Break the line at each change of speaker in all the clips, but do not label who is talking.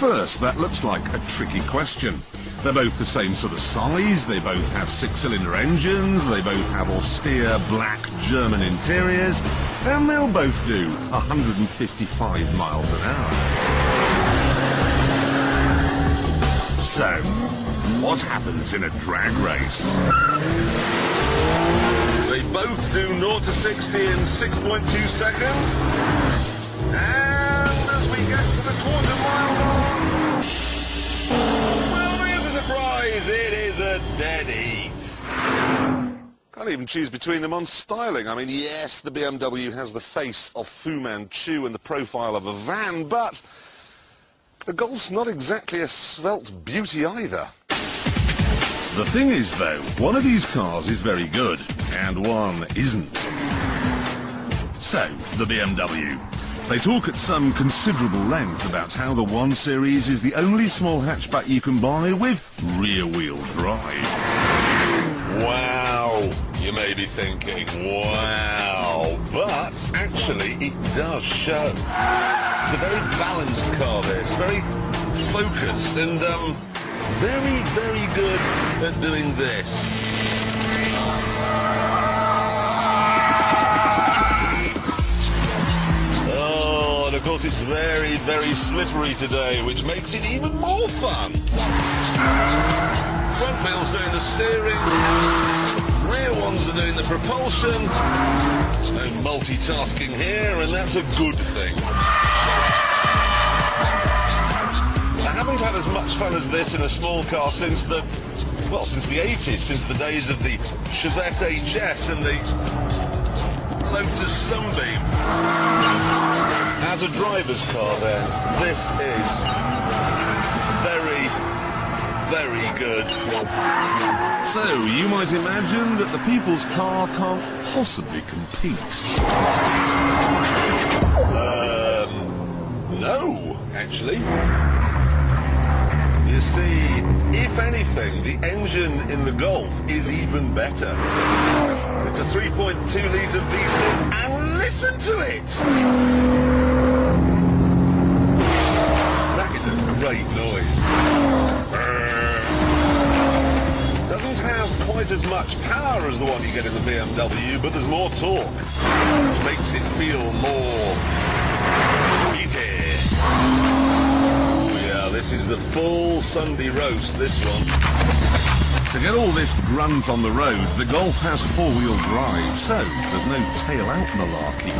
first, that looks like a tricky question. They're both the same sort of size, they both have six-cylinder engines, they both have austere black German interiors, and they'll both do 155 miles an hour. So, what happens in a drag race? They both do 0 to 60 in 6.2 seconds. And as we get to the quarter-mile mark, well, there's a surprise. It is a dead heat. Can't even choose between them on styling. I mean, yes, the BMW has the face of Fu Manchu and the profile of a van, but the Golf's not exactly a svelte beauty either. The thing is, though, one of these cars is very good, and one isn't. So, the BMW. They talk at some considerable length about how the 1 Series is the only small hatchback you can buy with rear-wheel drive. Wow, you may be thinking, wow, but actually it does show. It's a very balanced car there, it's very focused and very, very good at doing this. Oh, and of course it's very, very slippery today, which makes it even more fun. Front wheel's doing the steering, rear ones are doing the propulsion. No multitasking here, and that's a good thing. I haven't had as much fun as this in a small car since the 80s, since the days of the Chevette HS and the Lotus Sunbeam. As a driver's car then, this is very, very good. So, you might imagine that the people's car can't possibly compete. No, actually. You see, if anything, the engine in the Golf is even better. It's a 3.2-litre V6, and listen to it! That is a great noise. Doesn't have quite as much power as the one you get in the BMW, but there's more torque, which makes it feel more meaty. This is the full Sunday roast, this one. To get all this grunt on the road, the Golf has four-wheel drive, so there's no tail-out malarkey.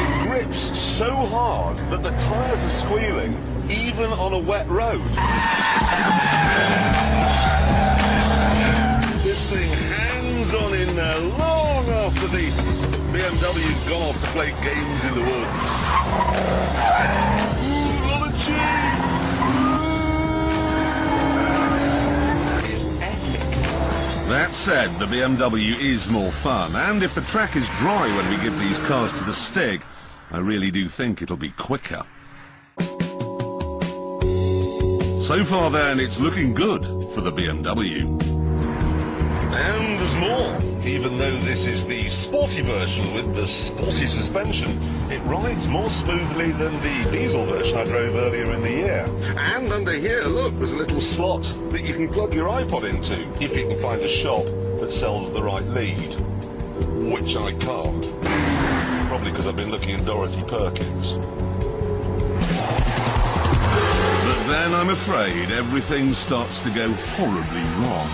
It grips so hard that the tyres are squealing, even on a wet road. This thing hangs on in there long after the BMW's gone off to play games in the woods. Ooh, what a cheese! That said, the BMW is more fun, and if the track is dry when we give these cars to the Stig, I really do think it'll be quicker. So far then, it's looking good for the BMW. And there's more. Even though this is the sporty version with the sporty suspension, it rides more smoothly than the diesel version I drove earlier in the year. And under here, look, there's a little slot that you can plug your iPod into, if you can find a shop that sells the right lead. Which I can't. Probably because I've been looking at Dorothy Perkins. But then I'm afraid everything starts to go horribly wrong.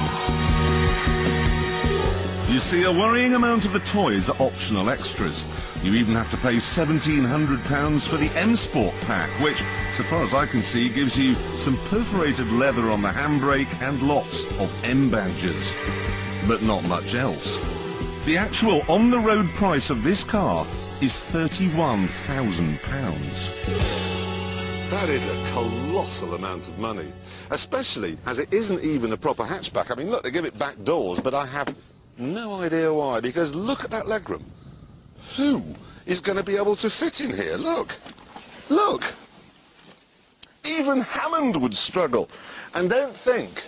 You see, a worrying amount of the toys are optional extras. You even have to pay £1,700 for the M-Sport pack, which, so far as I can see, gives you some perforated leather on the handbrake and lots of M badges. But not much else. The actual on-the-road price of this car is £31,000. That is a colossal amount of money, especially as it isn't even a proper hatchback. I mean, look, they give it back doors, but I have no idea why, because look at that legroom. Who is going to be able to fit in here? Look. Look. Even Hammond would struggle. And don't think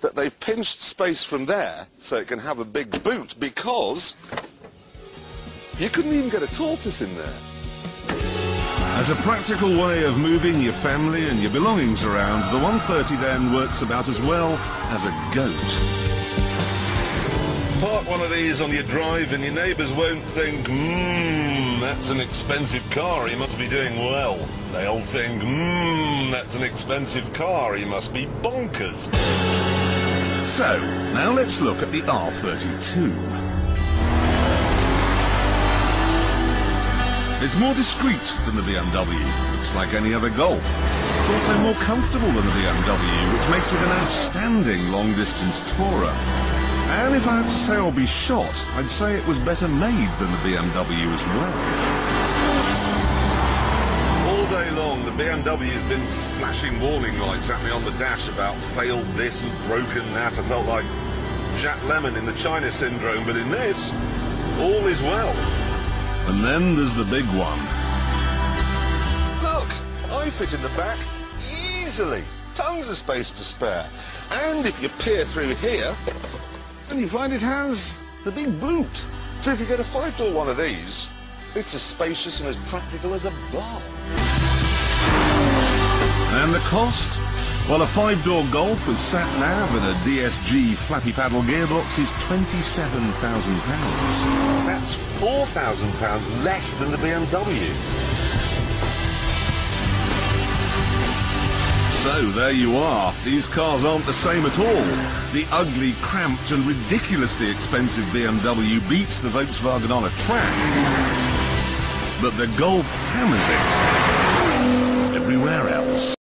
that they've pinched space from there so it can have a big boot, because you couldn't even get a tortoise in there. As a practical way of moving your family and your belongings around, the 130 then works about as well as a goat. Park one of these on your drive and your neighbours won't think, that's an expensive car, he must be doing well. They'll think, that's an expensive car, he must be bonkers. So, now let's look at the R32. It's more discreet than the BMW. Looks like any other Golf. It's also more comfortable than the BMW, which makes it an outstanding long-distance tourer. And if I had to say or be shot, I'd say it was better made than the BMW as well. All day long, the BMW has been flashing warning lights at me on the dash about failed this and broken that. I felt like Jack Lemmon in the China Syndrome, but in this, all is well. And then there's the big one. Look, I fit in the back easily. Tons of space to spare. And if you peer through here, then you find it has the big boot. So if you get a 5-door one of these, it's as spacious and as practical as a bar. And the cost? Well, a 5-door Golf with sat-nav and a DSG flappy paddle gearbox is £27,000. That's £4,000 less than the BMW. So there you are. These cars aren't the same at all. The ugly, cramped and ridiculously expensive BMW beats the Volkswagen on a track. But the Golf hammers it everywhere else.